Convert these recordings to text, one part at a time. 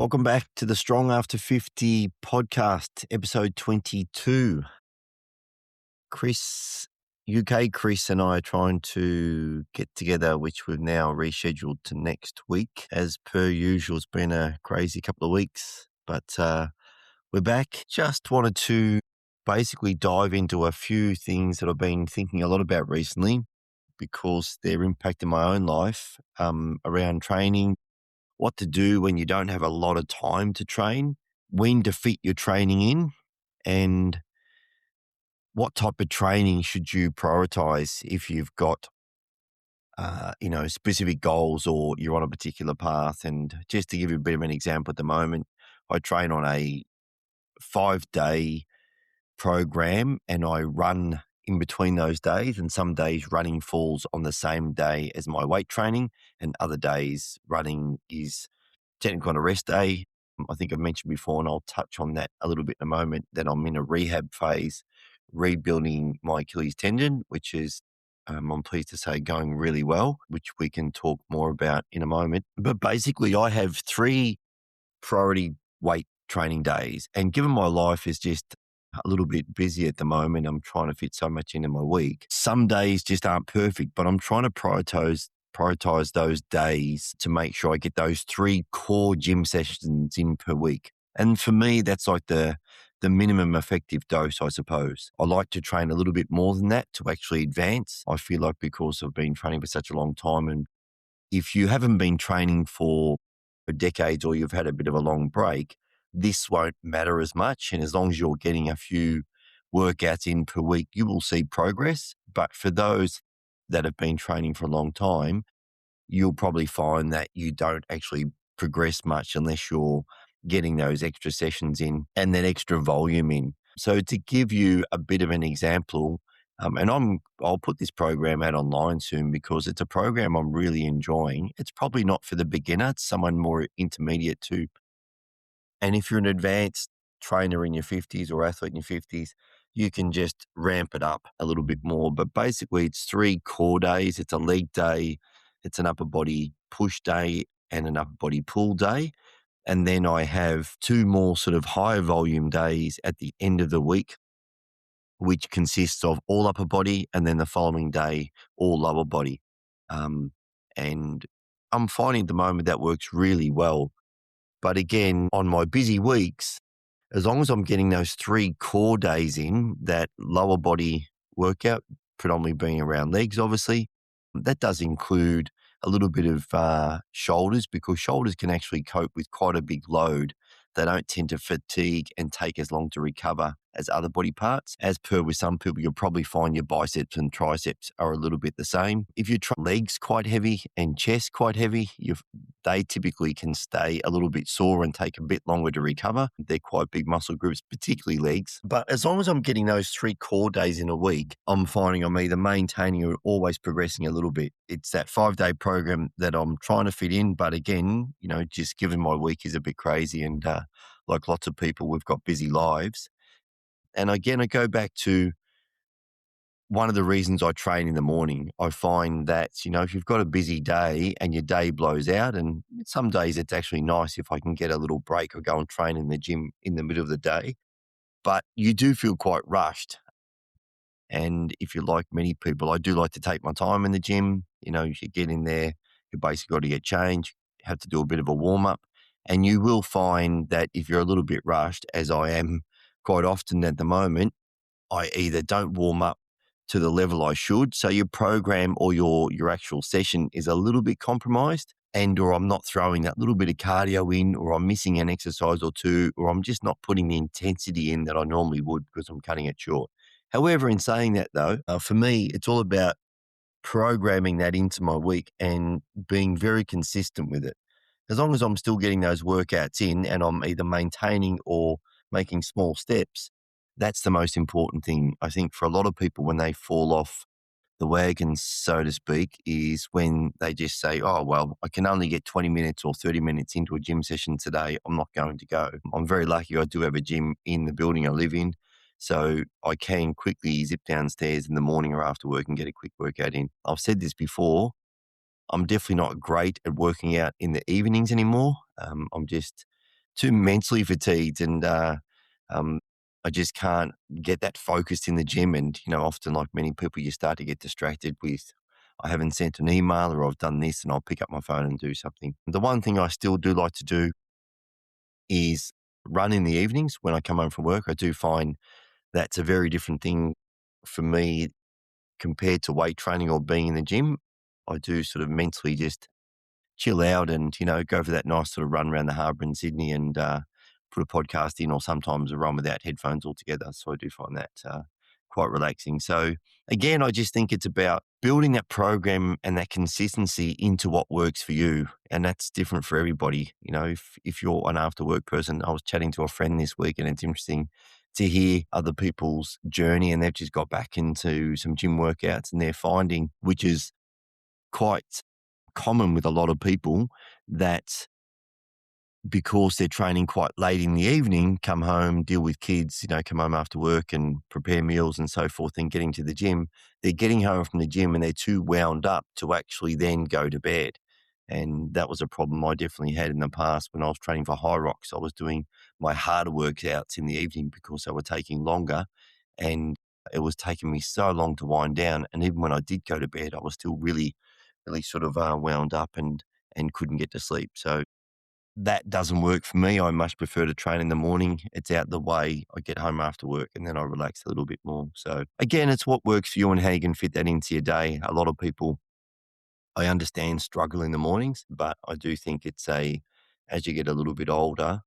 Welcome back to the Strong After 50 podcast, episode 22. UK Chris and I are trying to get together, which we've now rescheduled to next week. As per usual, it's been a crazy couple of weeks, but we're back. Just wanted to basically dive into a few things that I've been thinking a lot about recently because they're impacting my own life around training, what to do when you don't have a lot of time to train, when to fit your training in, and what type of training should you prioritize if you've got, specific goals or you're on a particular path. And just to give you a bit of an example at the moment, I train on a 5-day program and I run in between those days, and some days running falls on the same day as my weight training, and other days running is technically on a rest day. I think I've mentioned before, and I'll touch on that a little bit in a moment, that I'm in a rehab phase, rebuilding my Achilles tendon, which is, I'm pleased to say, going really well, which we can talk more about in a moment. But basically, I have 3 priority weight training days. And given my life is just a little bit busy at the moment, I'm trying to fit so much into my week. Some days just aren't perfect, but I'm trying to prioritize those days to make sure I get those 3 core gym sessions in per week. And for me, that's like the minimum effective dose, I suppose. I like to train a little bit more than that to actually advance. I feel like because I've been training for such a long time, and if you haven't been training for decades or you've had a bit of a long break, this won't matter as much. And as long as you're getting a few workouts in per week, you will see progress. But for those that have been training for a long time, you'll probably find that you don't actually progress much unless you're getting those extra sessions in and that extra volume in. So to give you a bit of an example, and I'll put this program out online soon because it's a program I'm really enjoying. It's probably not for the beginner. It's someone more intermediate too. And if you're an advanced trainer in your 50s or athlete in your 50s, you can just ramp it up a little bit more. But basically, it's 3 core days. It's a leg day, it's an upper body push day, and an upper body pull day. And then I have 2 more sort of higher volume days at the end of the week, which consists of all upper body, and then the following day, all lower body. And I'm finding at the moment that works really well. But again, on my busy weeks, as long as I'm getting those 3 core days in, that lower body workout, predominantly being around legs, obviously, that does include a little bit of shoulders, because shoulders can actually cope with quite a big load. They don't tend to fatigue and take as long to recover as other body parts. As per with some people, you'll probably find your biceps and triceps are a little bit the same. If you try legs quite heavy and chest quite heavy, they typically can stay a little bit sore and take a bit longer to recover. They're quite big muscle groups, particularly legs. But as long as I'm getting those 3 core days in a week, I'm finding I'm either maintaining or always progressing a little bit. It's that 5-day program that I'm trying to fit in. But again, just given my week is a bit crazy, and like lots of people, we've got busy lives. And again, I go back to one of the reasons I train in the morning. I find that, if you've got a busy day and your day blows out, and some days it's actually nice if I can get a little break or go and train in the gym in the middle of the day, but you do feel quite rushed. And if you're like many people, I do like to take my time in the gym. You get in there, you basically got to get changed, have to do a bit of a warm up. And you will find that if you're a little bit rushed, as I am quite often at the moment, I either don't warm up to the level I should, so your program or your actual session is a little bit compromised, or I'm not throwing that little bit of cardio in, or I'm missing an exercise or 2, or I'm just not putting the intensity in that I normally would because I'm cutting it short. However, in saying that though, for me, it's all about programming that into my week and being very consistent with it. As long as I'm still getting those workouts in and I'm either maintaining or making small steps, that's the most important thing. I think for a lot of people, when they fall off the wagon, so to speak, is when they just say, oh, well, I can only get 20 minutes or 30 minutes into a gym session today. I'm not going to go. I'm very lucky I do have a gym in the building I live in, so I can quickly zip downstairs in the morning or after work and get a quick workout in. I've said this before, I'm definitely not great at working out in the evenings anymore. I'm just too mentally fatigued, and um, I just can't get that focused in the gym. And often, like many people, you start to get distracted with, I haven't sent an email or I've done this, and I'll pick up my phone and do something. The one thing I still do like to do is run in the evenings when I come home from work. I do find that's a very different thing for me compared to weight training or being in the gym. I do sort of mentally just chill out and, go for that nice sort of run around the harbour in Sydney and put a podcast in, or sometimes a run without headphones altogether. So I do find that quite relaxing. So again, I just think it's about building that program and that consistency into what works for you. And that's different for everybody. If you're an after work person, I was chatting to a friend this week, and it's interesting to hear other people's journey, and they've just got back into some gym workouts, and they're finding, which is quite common with a lot of people, that because they're training quite late in the evening, come home, deal with kids, come home after work and prepare meals and so forth and getting to the gym, they're getting home from the gym and they're too wound up to actually then go to bed. And that was a problem I definitely had in the past when I was training for high rocks. I was doing my harder workouts in the evening because they were taking longer, and it was taking me so long to wind down. And even when I did go to bed, I was still really, really sort of wound up and couldn't get to sleep. So that doesn't work for me. I much prefer to train in the morning. It's out the way. I get home after work and then I relax a little bit more. So again, it's what works for you and how you can fit that into your day. A lot of people, I understand, struggle in the mornings, but I do think as you get a little bit older,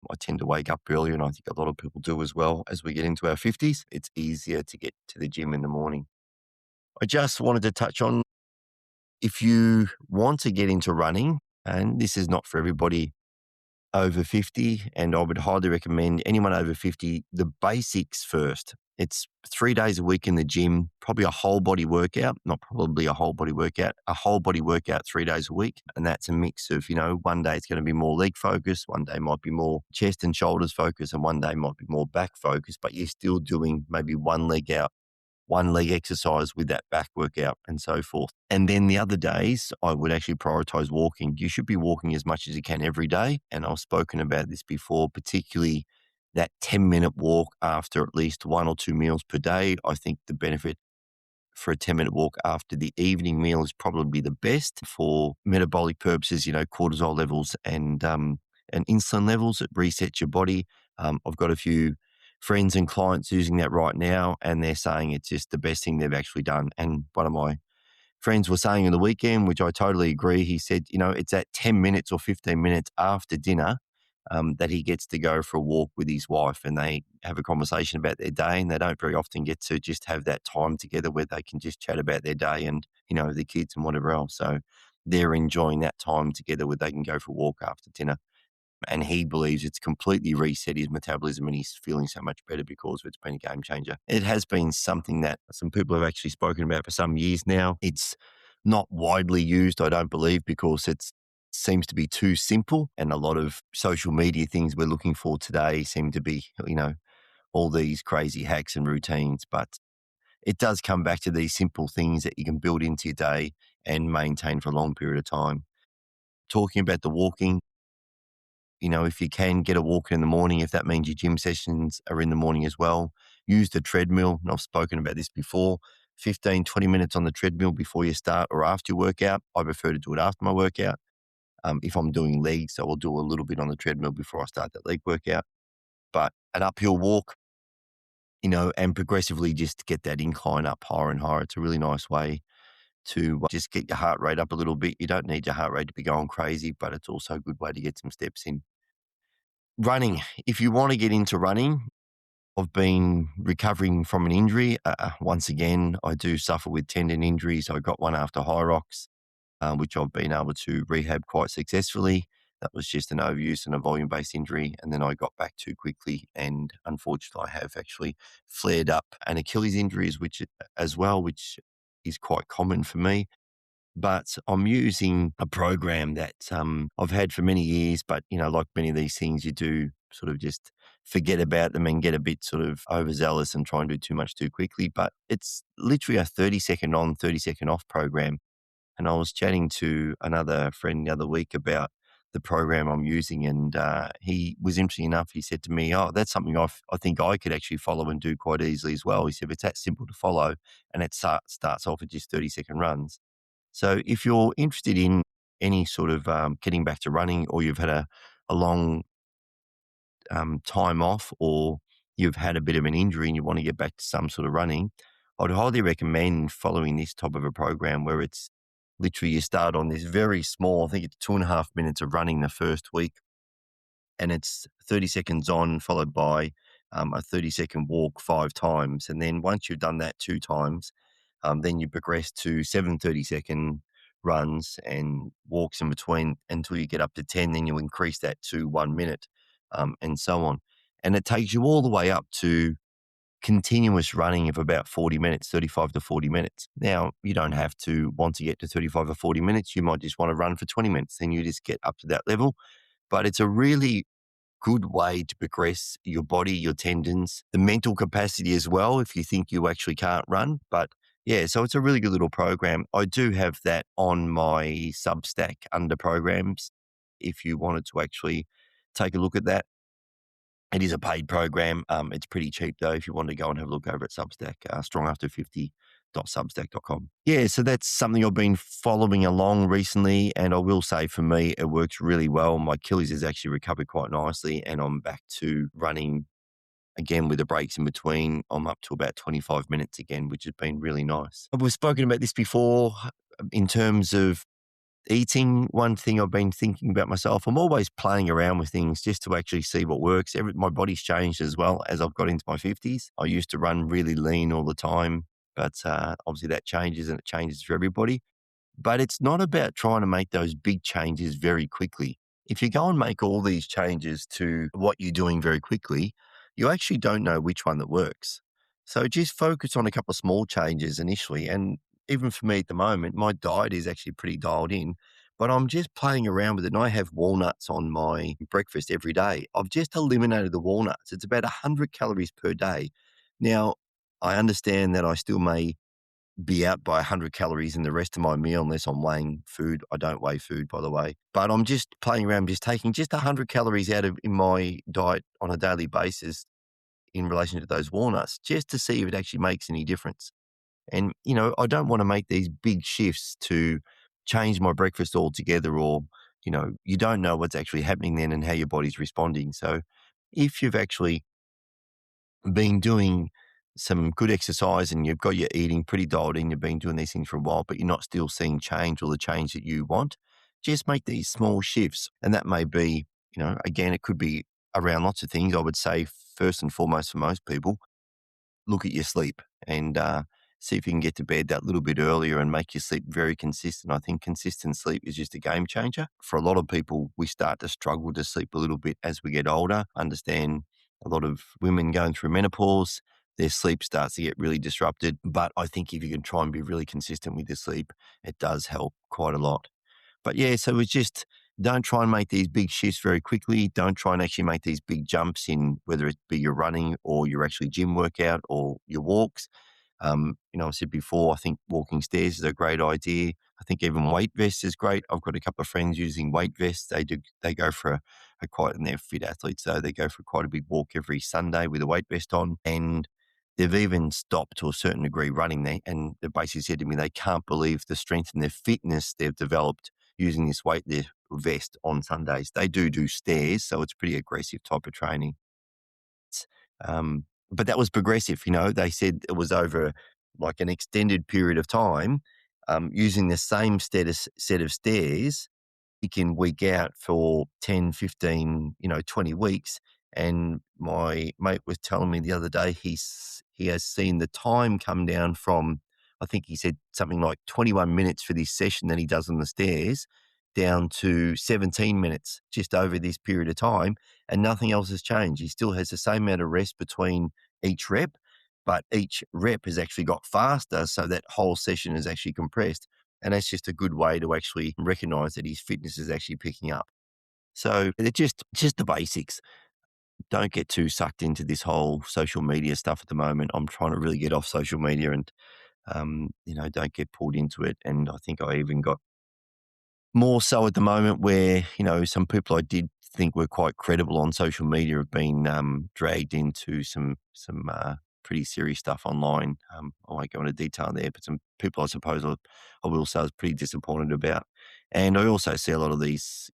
I tend to wake up earlier, and I think a lot of people do as well. As we get into our 50s, it's easier to get to the gym in the morning. I just wanted to touch on, if you want to get into running, and this is not for everybody over 50, and I would highly recommend anyone over 50, the basics first. It's 3 days a week in the gym, probably a whole body workout, not probably a whole body workout, a whole body workout 3 days a week. And that's a mix of, one day it's going to be more leg focused, one day might be more chest and shoulders focused, and one day might be more back focused, but you're still doing maybe one leg exercise with that back workout and so forth. And then the other days, I would actually prioritize walking. You should be walking as much as you can every day. And I've spoken about this before, particularly that 10-minute walk after at least one or two meals per day. I think the benefit for a 10-minute walk after the evening meal is probably the best for metabolic purposes, cortisol levels and insulin levels. It resets your body. I've got a few friends and clients using that right now, and they're saying it's just the best thing they've actually done. And one of my friends was saying on the weekend, which I totally agree, he said, it's at 10 minutes or 15 minutes after dinner that he gets to go for a walk with his wife, and they have a conversation about their day, and they don't very often get to just have that time together where they can just chat about their day and, the kids and whatever else. So they're enjoying that time together where they can go for a walk after dinner. And he believes it's completely reset his metabolism, and he's feeling so much better because it's been a game changer. It has been something that some people have actually spoken about for some years now. It's not widely used, I don't believe, because it seems to be too simple, and a lot of social media things we're looking for today seem to be, all these crazy hacks and routines. But it does come back to these simple things that you can build into your day and maintain for a long period of time. Talking about the walking, if you can get a walk in the morning, if that means your gym sessions are in the morning as well, use the treadmill. And I've spoken about this before, 15, 20 minutes on the treadmill before you start or after your workout. I prefer to do it after my workout. If I'm doing legs, so I'll do a little bit on the treadmill before I start that leg workout. But an uphill walk, and progressively just get that incline up higher and higher. It's a really nice way to just get your heart rate up a little bit. You don't need your heart rate to be going crazy, but it's also a good way to get some steps in. Running. If you want to get into running, I've been recovering from an injury. Once again, I do suffer with tendon injuries. I got one after high rocks, which I've been able to rehab quite successfully. That was just an overuse and a volume-based injury. And then I got back too quickly. And unfortunately, I have actually flared up an Achilles injuries, as well, which is quite common for me. But I'm using a program that I've had for many years, but, like many of these things, you do sort of just forget about them and get a bit sort of overzealous and try and do too much too quickly. But it's literally a 30-second on, 30-second off program. And I was chatting to another friend the other week about the program I'm using. And he was interesting enough. He said to me, "Oh, that's something I think I could actually follow and do quite easily as well." He said, "It's that simple to follow, and it starts off at just 30-second runs." So if you're interested in any sort of getting back to running, or you've had a long time off, or you've had a bit of an injury and you want to get back to some sort of running, I'd highly recommend following this type of a program where it's literally you start on this very small, I think it's 2.5 minutes of running the first week, and it's 30 seconds on, followed by a 30-second walk 5 times. And then once you've done that 2 times, then you progress to 7 30-second runs and walks in between until you get up to 10. Then you increase that to 1 minute, and so on. And it takes you all the way up to continuous running of about 40 minutes, 35 to 40 minutes. Now, you don't have to want to get to 35 or 40 minutes. You might just want to run for 20 minutes. Then you just get up to that level. But it's a really good way to progress your body, your tendons, the mental capacity as well, if you think you actually can't run. But yeah, so it's a really good little program. I do have that on my Substack under programs. If you wanted to actually take a look at that, it is a paid program. It's pretty cheap though, if you want to go and have a look over at Substack, strongafter50.substack.com. Yeah, so that's something I've been following along recently, and I will say for me, it works really well. My Achilles has actually recovered quite nicely, and I'm back to running again with the breaks in between. I'm up to about 25 minutes again, which has been really nice. We've spoken about this before in terms of eating. One thing I've been thinking about myself, I'm always playing around with things just to actually see what works. My body's changed as well as I've got into my 50s. I used to run really lean all the time, but obviously that changes, and it changes for everybody. But it's not about trying to make those big changes very quickly. If you go and make all these changes to what you're doing very quickly, you actually don't know which one that works. So just focus on a couple of small changes initially. And even for me at the moment, my diet is actually pretty dialed in, but I'm just playing around with it. And I have walnuts on my breakfast every day. I've just eliminated the walnuts. It's about 100 calories per day. Now, I understand that I still may be out by 100 calories in the rest of my meal unless I'm weighing food. I don't weigh food, by the way. But I'm just playing around, just taking just 100 calories out of in my diet on a daily basis in relation to those walnuts, just to see if it actually makes any difference. And, I don't want to make these big shifts to change my breakfast altogether, or, you don't know what's actually happening then and how your body's responding. So if you've actually been doing some good exercise and you've got your eating pretty dialed in, you've been doing these things for a while, but you're not still seeing change or the change that you want, just make these small shifts. And that may be, again, it could be around lots of things. I would say first and foremost for most people, look at your sleep and see if you can get to bed that little bit earlier and make your sleep very consistent. I think consistent sleep is just a game changer. For a lot of people, we start to struggle to sleep a little bit as we get older. Understand a lot of women going through menopause, their sleep starts to get really disrupted. But I think if you can try and be really consistent with your sleep, it does help quite a lot. But yeah, so it's just don't try and make these big shifts very quickly. Don't try and actually make these big jumps in whether it be your running or your actually gym workout or your walks. I said before, I think walking stairs is a great idea. I think even weight vests is great. I've got a couple of friends using weight vests. They go for a quite, and they're fit athletes, so they go for quite a big walk every Sunday with a weight vest on. And they've even stopped to a certain degree running there. And they basically said to me they can't believe the strength and their fitness they've developed using this weight vest on Sundays. They do stairs, so it's pretty aggressive type of training. But that was progressive. They said it was over like an extended period of time, using the same set of stairs week in, week out for 10, 15, 20 weeks. And my mate was telling me the other day he has seen the time come down from, I think he said something like 21 minutes for this session that he does on the stairs, down to 17 minutes just over this period of time, and nothing else has changed. He still has the same amount of rest between each rep, but each rep has actually got faster, so that whole session is actually compressed. And that's just a good way to actually recognize that his fitness is actually picking up. So it's just the basics. Don't get too sucked into this whole social media stuff at the moment. I'm trying to really get off social media and, don't get pulled into it. And I think I even got more so at the moment where, some people I did think were quite credible on social media have been dragged into some pretty serious stuff online. I won't go into detail there, but some people I suppose I will say I was pretty disappointed about. And I also see a lot of these,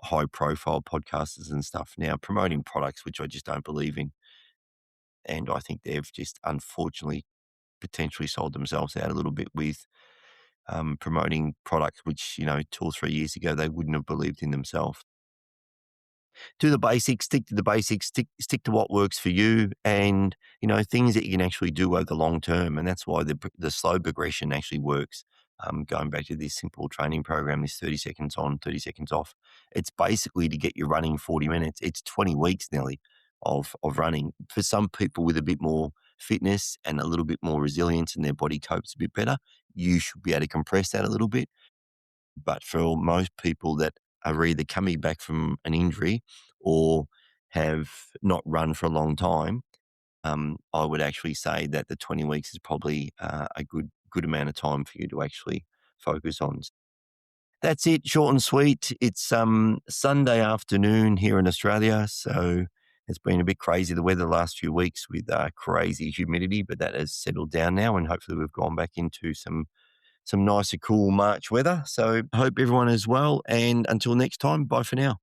high profile podcasters and stuff now promoting products which I just don't believe in. And I think they've just unfortunately potentially sold themselves out a little bit with promoting products which, 2 or 3 years ago they wouldn't have believed in themselves. Do the basics, stick to the basics, stick to what works for you, and things that you can actually do over the long term. And that's why the slow progression actually works. Going back to this simple training program, this 30 seconds on, 30 seconds off. It's basically to get you running 40 minutes. It's 20 weeks nearly of running. For some people with a bit more fitness and a little bit more resilience and their body copes a bit better, you should be able to compress that a little bit. But for most people that are either coming back from an injury or have not run for a long time, I would actually say that the 20 weeks is probably a good amount of time for you to actually focus on. That's it, short and sweet. It's Sunday afternoon here in Australia, so it's been a bit crazy the weather the last few weeks with crazy humidity, but that has settled down now, and hopefully we've gone back into some nicer, cool March weather. So I hope everyone is well. And until next time, bye for now.